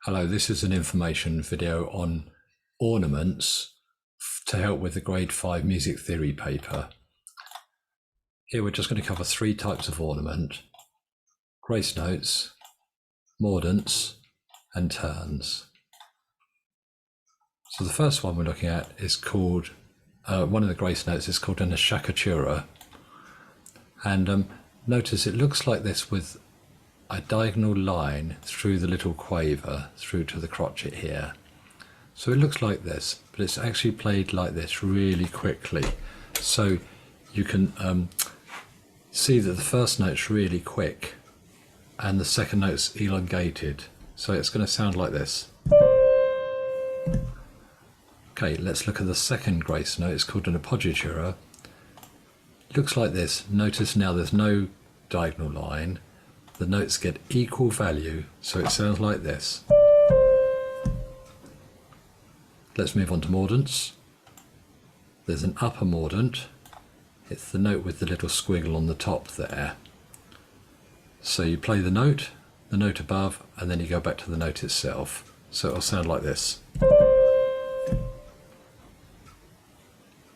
Hello, this is an information video on ornaments to help with the grade 5 music theory paper. Here we're just going to cover 3 types of ornament: grace notes, mordants and turns. So the first one we're looking at is called, one of the grace notes is called an acciaccatura, and notice it looks like this with a diagonal line through the little quaver through to the crotchet here. So it looks like this, but it's actually played like this really quickly. So you can see that the first note's really quick and the second note's elongated. So it's going to sound like this. Okay, let's look at the second grace note. It's called an appoggiatura. It looks like this. Notice now there's no diagonal line. The notes get equal value, so it sounds like this. Let's move on to mordants. There's an upper mordant. It's the note with the little squiggle on the top there. So you play the note above, and then you go back to the note itself. So it'll sound like this.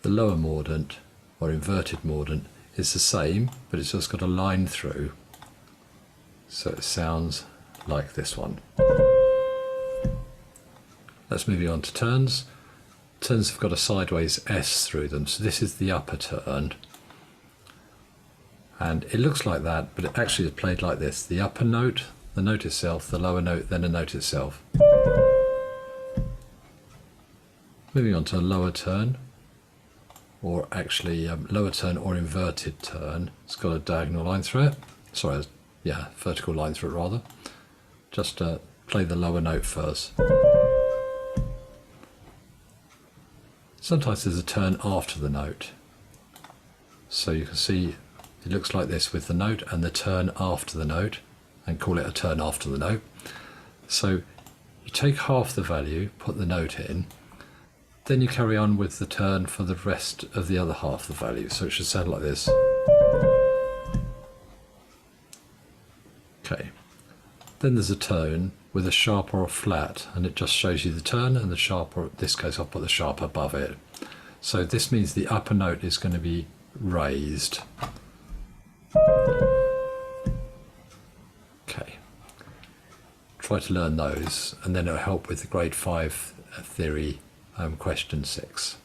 The lower mordant, or inverted mordant, is the same, but it's just got a line through. So it sounds like this one. Let's move on to turns. Turns have got a sideways S through them, so this is the upper turn. And it looks like that, but it actually is played like this. The upper note, the note itself, the lower note, then the note itself. Moving on to a lower turn, or actually lower turn or inverted turn. It's got a diagonal line through it. Sorry, vertical line through it rather. Just play the lower note first. Sometimes there's a turn after the note. So you can see it looks like this with the note and the turn after the note, and call it a turn after the note. So you take half the value, put the note in, then you carry on with the turn for the rest of the other half of the value. So it should sound like this. Okay, then there's a tone with a sharp or a flat, and it just shows you the turn and the sharp, or in this case I'll put the sharp above it. So this means the upper note is going to be raised. Okay, try to learn those, and then it'll help with the grade 5 theory question 6.